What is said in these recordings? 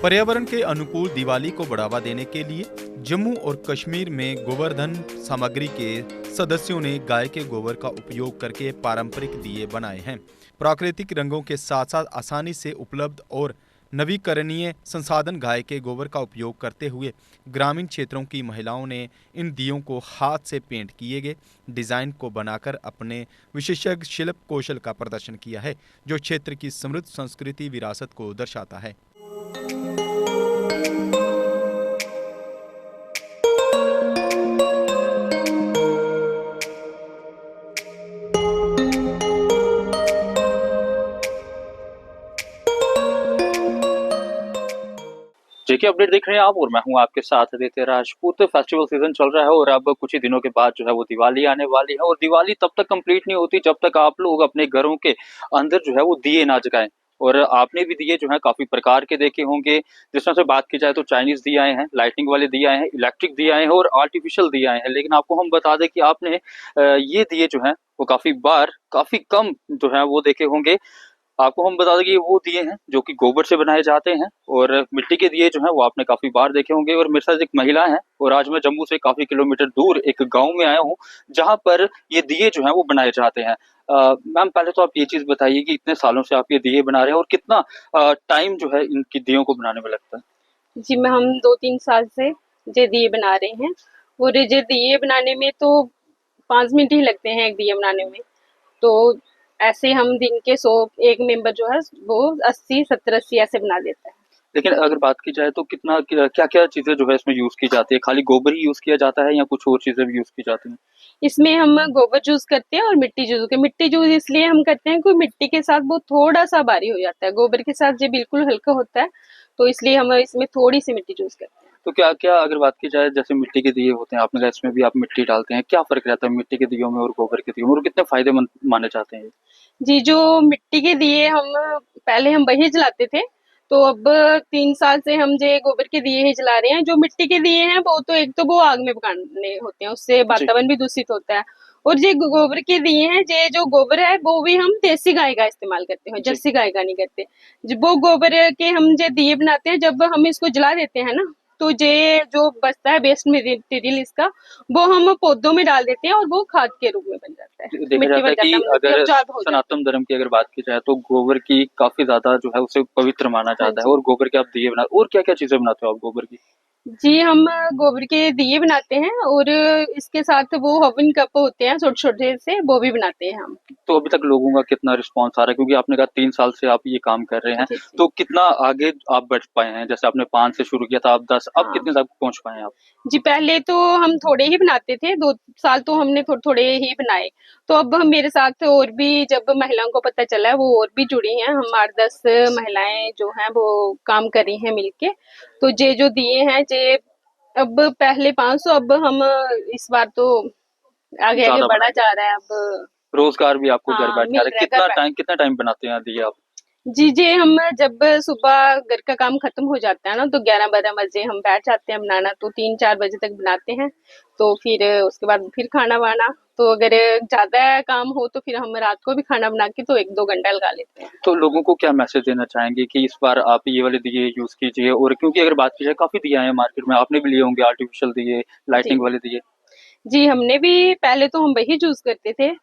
पर्यावरण के अनुकूल दिवाली को बढ़ावा देने के लिए जम्मू और कश्मीर में गोवर्धन सामग्री के सदस्यों ने गाय के गोबर का उपयोग करके पारंपरिक दिए बनाए हैं। प्राकृतिक रंगों के साथ साथ आसानी से उपलब्ध और नवीकरणीय संसाधन गाय के गोबर का उपयोग करते हुए ग्रामीण क्षेत्रों की महिलाओं ने इन दियों को हाथ से पेंट किए गए डिजाइन को बनाकर अपने विशेषज्ञ शिल्प कौशल का प्रदर्शन किया है, जो क्षेत्र की समृद्ध संस्कृति विरासत को दर्शाता है। जेके अपडेट देख रहे हैं आप और मैं हूं आपके साथ आदित्य राजपूत। फेस्टिवल सीजन चल रहा है और अब कुछ ही दिनों के बाद जो है वो दिवाली आने वाली है और दिवाली तब तक कंप्लीट नहीं होती जब तक आप लोग अपने घरों के अंदर जो है वो दिए ना जगाएं। और आपने भी दिए जो है काफी प्रकार के देखे होंगे। जिस तरह से बात की जाए तो चाइनीज दिए आए हैं, लाइटिंग वाले दिए आए हैं, इलेक्ट्रिक दिए आए हैं और आर्टिफिशियल दिए आए हैं। लेकिन आपको हम बता दें कि आपने ये दिए जो है वो काफी कम जो है वो देखे होंगे। आपको हम बता दें कि वो दिए हैं जो कि गोबर से बनाए जाते हैं और मिट्टी के दिए जो हैं वो आपने काफी बार देखे होंगे। और मेरे साथ एक महिला है और आज मैं जम्मू से काफी किलोमीटर दूर एक गांव में आया हूँ जहां पर ये दिए जो हैं वो बनाए जाते हैं। मैम, पहले तो आप ये चीज बताइए कि इतने सालों से आप ये दिए बना रहे हैं और कितना टाइम जो है इनकी दियों को बनाने में लगता है? जी मैं हम 2-3 साल से ये दिए बना रहे हैं और ये दिए बनाने में तो 5 मिनट ही लगते हैं एक दिए बनाने में। तो ऐसे हम दिन के 100 एक मेंबर जो है वो 80 70-80 ऐसे बना देता है। लेकिन अगर बात की जाए तो कितना क्या क्या चीजें जो है इसमें यूज की जाती है? खाली गोबर ही यूज किया जाता है या कुछ और चीजें भी यूज की जाती हैं? इसमें हम गोबर यूज करते हैं और मिट्टी यूज करते हैं। मिट्टी यूज इसलिए हम करते हैं क्योंकि मिट्टी के साथ वो थोड़ा सा भारी हो जाता है, गोबर के साथ ये बिल्कुल हल्का होता है, तो इसलिए हम इसमें थोड़ी सी मिट्टी यूज करते हैं। तो क्या क्या अगर बात की जाए, जैसे मिट्टी के दिए होते हैं, आपने कहा इसमें भी आप मिट्टी डालते हैं, क्या फ़र्क रहता है मिट्टी के दियों में और गोबर के दियों में और कितने फ़ायदेमंद माने जाते हैं ये? जी, जो मिट्टी के दिए हम पहले हम वही जलाते थे, तो अब 3 साल से हम ये गोबर के दिए ही जला रहे हैं। जो मिट्टी के दिए हैं वो तो एक तो वो आग में पकाने होते हैं, उससे जी। वातावरण भी दूषित होता है। और ये गोबर के दिए हैं, ये जो गोबर है वो भी हम देसी गाय का इस्तेमाल करते हैं, जी। जर्सी गाय का नहीं करते। वो गोबर के हम ये दिए बनाते हैं, जब हम इसको जला देते हैं ना, तो ये जो बचता है वेस्ट मटेरियल इसका, वो हम पौधों में डाल देते हैं और वो खाद के रूप में बन जाता है, देखा मिट्टी जाता बन है जाता कि है, मतलब अगर absorb हो जाता है। सनातन धर्म की अगर बात की जाए तो गोबर की काफ़ी ज़्यादा जो है उसे पवित्र माना हाँ जाता है जी। और गोबर के आप दिए बना और क्या-क्या चीज़ें बनाते हो आप गोबर की? जी, हम गोबर के दिए बनाते हैं और इसके साथ वो हवन कप होते हैं छोटे-छोटे से, वो भी बनाते हैं हम। तो अभी तक लोगों का कितना रिस्पॉन्स आ रहा है? क्योंकि आपने कहा 3 साल से आप ये काम कर रहे हैं, जी, जी। तो कितना आगे आप बढ़ पाए हैं? जैसे आपने 5 से शुरू किया था, आप 10, अब हाँ। कितने तक पहुँच पाए हैं आप? जी, पहले तो हम थोड़े ही बनाते थे, 2 साल तो हमने थोड़े ही बनाए। तो अब हम मेरे साथ और भी जब महिलाओं को पता चला है, वो और भी जुड़ी हैं। हम 8-10 महिलाएँ जो हैं वो काम कर रही हैं मिलके। तो ये जो दिए हैं ये अब पहले 500, अब हम इस बार तो आगे-आगे ज़्यादा बढ़ा बनाएँगे। जा रहा है अब। रोज़गार भी आपको घर हाँ, बैठे आ मिल रहा रहा है। है घर बैठे। कितना टाइम बनाते हैं दिए आप? जी, जी, हम जब सुबह घर का काम खत्म हो जाता है ना, तो 11-12 बजे हम बैठ जाते हैं बनाना, तो 3-4 बजे तक बनाते हैं। तो फिर उसके बाद फिर खाना-वाना, तो अगर ज़्यादा काम हो तो फिर हम रात को भी खाना बना के तो 1-2 घंटा लगा लेते हैं। तो लोगों को क्या मैसेज देना चाहेंगे कि इस बार आप ये वाले दिए यूज़ कीजिए? और क्योंकि अगर बात की जाए काफ़ी दिए आए हैं मार्केट में, आपने भी लिए होंगे आर्टिफ़िशियल दिए, जी। लाइटिंग वाले दिए। जी, हमने भी पहले तो हम वही यूज़ करते थे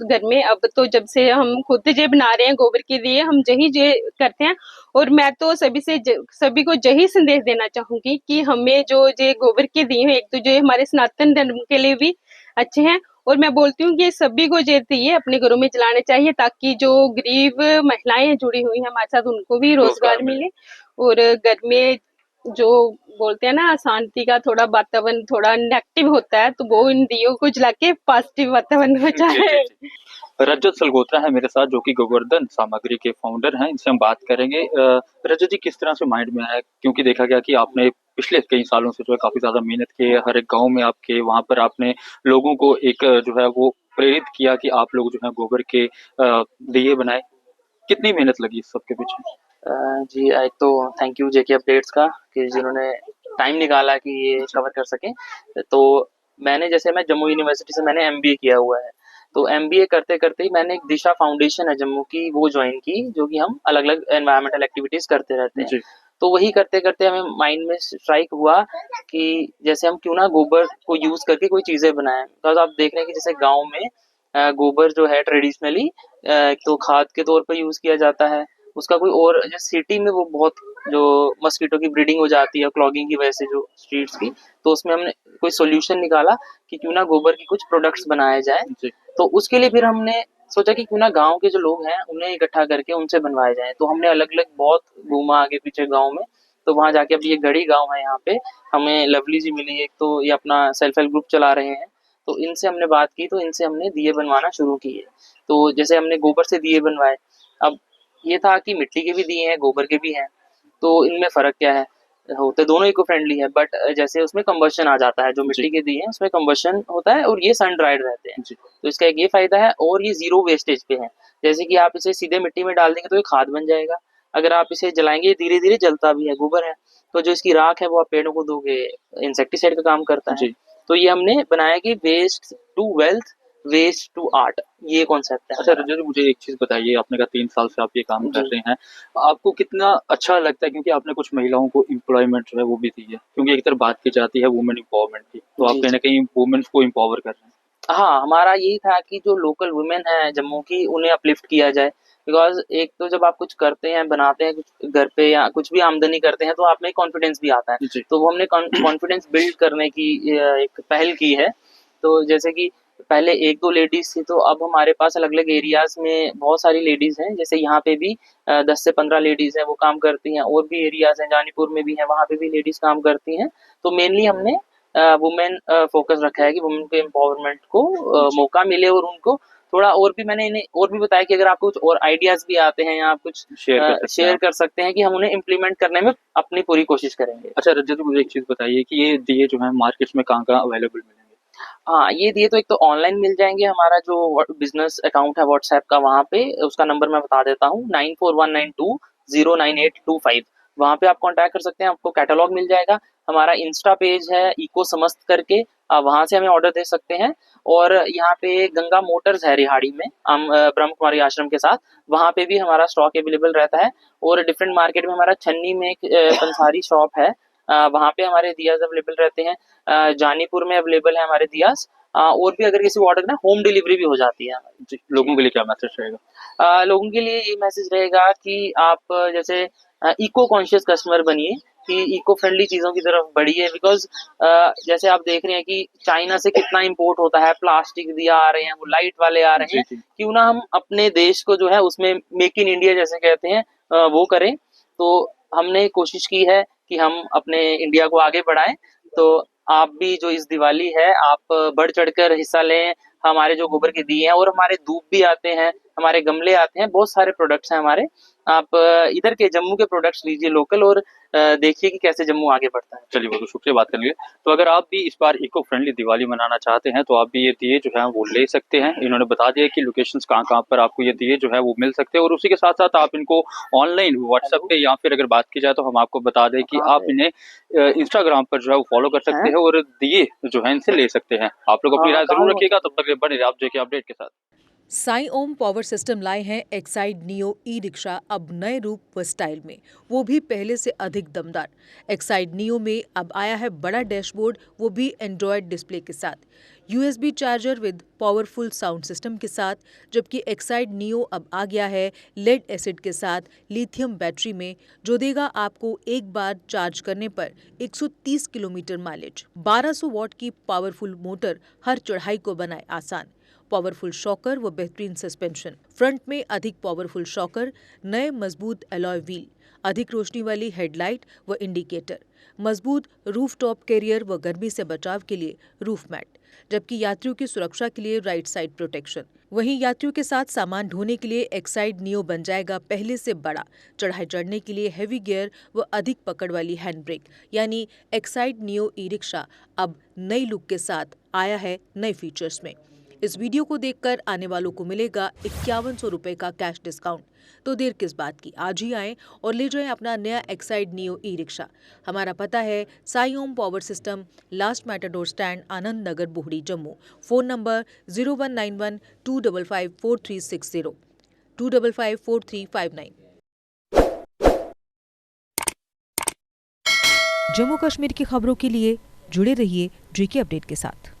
घर में, अब तो जब से हम खुद जे बना रहे हैं गोबर के दिए, हम यही जे करते हैं। और मैं तो सभी को यही संदेश देना चाहूँगी कि हमें जो ये गोबर के दिए हैं, एक तो जो हमारे सनातन धर्म के लिए भी अच्छे हैं, और मैं बोलती हूँ कि सभी को ये दिए अपने घरों में जलाने चाहिए, ताकि जो गरीब महिलाएँ जुड़ी हुई हैं हमारे साथ, उनको भी रोज़गार रोज़गार मिले। मिले और घर में जो बोलते हैं ना अशांति का थोड़ा वातावरण थोड़ा नेगेटिव होता है, तो वो इन दियों को जला के पॉजिटिव वातावरण हो जी, जी, जाए। जी। रजत सलगोत्रा है मेरे साथ जो कि गोवर्धन सामग्री के फाउंडर हैं, इनसे हम बात करेंगे। रजत जी, किस तरह से माइंड में आया? क्योंकि देखा गया कि आपने पिछले कई सालों से जो है काफ़ी ज़्यादा मेहनत की है, हर एक गाँव में आपके वहाँ पर आपने लोगों को एक जो है वो प्रेरित किया कि आप लोग जो है गोबर के दिए बनाएँ। कितनी मेहनत लगी इस सब के पीछे? जी, एक तो थैंक यू जेके अपडेट्स का कि जिन्होंने टाइम निकाला कि ये कवर कर सकें। तो मैं जम्मू यूनिवर्सिटी से मैंने एमबीए किया हुआ है। तो एमबीए करते-करते ही मैंने एक दिशा फाउंडेशन है जम्मू की, वो जॉइन की, जो कि हम अलग-अलग एनवायरमेंटल एक्टिविटीज़ करते रहते हैं। जी। तो वही करते करते हमें माइंड में स्ट्राइक हुआ कि जैसे हम क्यों ना गोबर को यूज करके कोई चीजें बनाएं। बिकॉज आप देख रहे हैं कि जैसे गांव में गोबर जो है ट्रेडिशनली तो खाद के तौर पर यूज किया जाता है, उसका कोई और जैसे सिटी में वो बहुत जो मस्कीटो की ब्रीडिंग हो जाती है क्लॉगिंग की वजह से जो स्ट्रीट्स की, तो उसमें हमने कोई सोल्यूशन निकाला कि क्यों ना गोबर की कुछ प्रोडक्ट्स बनाए जाए। तो उसके लिए फिर हमने सोचा कि क्यों ना गांव के जो लोग हैं उन्हें इकट्ठा करके उनसे बनवाए जाए। तो हमने अलग अलग बहुत घूमा आगे पीछे गाँव में, तो वहां जाके अब ये गढ़ी गांव है, यहाँ पे हमें लवली जी मिली, एक तो ये अपना सेल्फ हेल्प ग्रुप चला रहे हैं, तो इनसे हमने बात की, तो इनसे हमने दिए बनवाना शुरू किए। तो जैसे हमने गोबर से दिए बनवाए, अब ये था कि मिट्टी के भी दिए हैं गोबर के भी हैं, तो इनमें फ़र्क क्या है? होते दोनों इको फ्रेंडली है, बट जैसे उसमें कंबशन आ जाता है, जो मिट्टी के दिए हैं उसमें कंबशन होता है और ये सन ड्राइड रहते हैं। तो इसका एक ये फ़ायदा है और ये ज़ीरो वेस्टेज पे है। जैसे कि आप इसे सीधे मिट्टी में डाल देंगे तो ये खाद बन जाएगा, अगर आप इसे जलाएँगे धीरे-धीरे जलता भी है, गोबर है। तो जो इसकी राख है वो आप पेड़ों को दोगे, इंसेक्टिसाइड का काम करता है। तो ये हमने बनाया कि waste to wealth, waste to art, ये कॉन्सेप्ट है। अच्छा रजत, मुझे एक चीज़ बताइए, आपने कहा 3 साल से आप ये काम कर रहे हैं, आपको कितना अच्छा लगता है, क्योंकि आपने कुछ महिलाओं को एम्प्लॉयमेंट जो है वो भी दी है, क्योंकि एक तरफ बात की जाती है वुमेन एम्पावरमेंट की, तो आप कहीं न कहीं वुमेन्स को एम्पावर कर रहे हैं। हाँ, हमारा यही था कि जो लोकल वुमेन है जम्मू की उन्हें अपलिफ्ट किया जाए। बिकॉज़ एक तो जब आप कुछ करते हैं, बनाते हैं कुछ घर पे या कुछ भी आमदनी करते हैं तो आप में कॉन्फिडेंस भी आता है। तो वो हमने कॉन्फिडेंस बिल्ड करने की एक पहल की है। तो जैसे कि पहले 1-2 लेडीज़ थी, तो अब हमारे पास अलग-अलग एरियाज़ में बहुत सारी लेडीज़ हैं। जैसे यहाँ पे भी 10 से 15 लेडीज़ हैं, वो काम करती हैं, और भी एरियाज़ हैं, जानीपुर में भी हैं, वहाँ पे भी लेडीज़ काम करती हैं। तो मेनली हमने वुमेन फोकस रखा है कि वुमेन को एम्पावरमेंट को मौका मिले, और उनको थोड़ा और भी मैंने इन्हें और भी बताया कि अगर आपको कुछ और आइडियाज़ भी आते हैं या आप कुछ शेयर कर सकते हैं कि हम उन्हें इम्प्लीमेंट करने में अपनी पूरी कोशिश करेंगे। अच्छा रजत, मुझे एक चीज़ बताइए कि ये दिए जो हैं मार्केट्स में कहाँ-कहाँ अवेलेबल मिलेंगे? हाँ, ये दिए तो एक तो ऑनलाइन मिल जाएँगे, हमारा जो बिज़नेस अकाउंट है व्हाट्सएप का, वहाँ पे उसका नंबर मैं बता देता हूँ, 9419209825। वहाँ पे आप कॉन्टैक्ट कर सकते हैं, आपको कैटलॉग मिल जाएगा। हमारा इंस्टा पेज है इको समस्त करके, वहाँ से हमें ऑर्डर दे सकते हैं। और यहाँ पे गंगा मोटर्स है रिहाड़ी में, हम ब्रह्म कुमारी आश्रम के साथ, वहाँ पे भी हमारा स्टॉक अवेलेबल रहता है। और डिफरेंट मार्केट में हमारा छन्नी में एक पंसारी शॉप है, वहाँ पे हमारे दियाज़ अवेलेबल रहते हैं। जानीपुर में अवेलेबल है हमारे दियाज़। और भी अगर किसी को ऑर्डर करना है, होम डिलीवरी भी हो जाती है हमारी। जी, लोगों के लिए क्या मैसेज रहेगा? लोगों के लिए ये मैसेज रहेगा कि आप जैसे इको कॉन्शियस कस्टमर बनिए, कि इको फ्रेंडली चीज़ों की तरफ बढ़िए। बिकॉज़ जैसे आप देख रहे हैं कि चाइना से कितना इम्पोर्ट होता है, प्लास्टिक दिया आ रहे हैं, वो लाइट वाले आ रहे हैं। क्यों ना हम अपने देश को जो है उसमें मेक इन इंडिया जैसे कहते हैं वो करें। तो हमने कोशिश की है कि हम अपने इंडिया को आगे बढ़ाएँ। तो आप भी जो इस दिवाली है, आप बढ़ चढ़कर हिस्सा लें। हमारे जो गोबर के दिए हैं, और हमारे धूप भी आते हैं, हमारे गमले आते हैं, बहुत सारे प्रोडक्ट्स हैं हमारे। आप इधर के जम्मू के प्रोडक्ट्स लीजिए लोकल, और देखिए कि कैसे जम्मू आगे बढ़ता है। चलिए, बहुत शुक्रिया बात करने के लिए। तो अगर आप भी इस बार इको फ्रेंडली दिवाली मनाना चाहते हैं, तो आप भी ये दिए जो हैं वो ले सकते हैं। इन्होंने बता दिया कि लोकेशंस कहाँ-कहाँ पर आपको ये दिए जो है वो मिल सकते हैं, और उसी के साथ-साथ आप इनको ऑनलाइन व्हाट्सएप पे, या फिर अगर बात की जाए तो हम आपको बता दें कि आप इन्हें इंस्टाग्राम पर जो है वो फॉलो कर सकते हैं, और दिए जो हैं इनसे ले सकते हैं। आप लोग अपनी राय ज़रूर रखिएगा, तब तक बने रहिए आप जेके अपडेट के साथ। साई ओम पावर सिस्टम लाए हैं एक्साइड नियो ई रिक्शा, अब नए रूप व स्टाइल में, वो भी पहले से अधिक दमदार। एक्साइड नियो में अब आया है बड़ा डैशबोर्ड, वो भी एंड्रॉयड डिस्प्ले के साथ, USB charger with powerful sound system के साथ। जबकि एक्साइड नियो अब आ गया है लेड एसिड के साथ लिथियम बैटरी में, जो देगा आपको एक बार चार्ज करने पर 130 किलोमीटर माइलेज। 1200 वॉट की पावरफुल मोटर हर चढ़ाई को बनाए आसान। पावरफुल शॉकर व बेहतरीन सस्पेंशन, फ्रंट में अधिक पावरफुल शॉकर, नए मजबूत अलॉय व्हील, अधिक रोशनी वाली हेडलाइट व इंडिकेटर, मजबूत रूफ टॉप कैरियर व गर्मी से बचाव के लिए रूफ मैट, जबकि यात्रियों की सुरक्षा के लिए राइट साइड प्रोटेक्शन। वहीं यात्रियों के साथ सामान ढोने के लिए एक्साइड नियो बन जाएगा पहले से बड़ा। चढ़ाई चढ़ने के लिए हैवी गियर व अधिक पकड़ वाली हैंड ब्रेक, यानी एक्साइड नियो ई रिक्शा अब नई लुक के साथ आया है नए फीचर्स में। इस वीडियो को देखकर आने वालों को मिलेगा 5100 रुपए का कैश डिस्काउंट। तो देर किस बात की, आज ही आएं और ले जाएं अपना नया एक्साइड नियो ई रिक्शा। हमारा पता है Sai Om power system, last matador stand, Anand Nagar, Bohri, Jammu. Phone number 0191 255 4360 255 4359। Jammu Kashmir की खबरों के लिए जुड़े रहिए जेके अपडेट के साथ।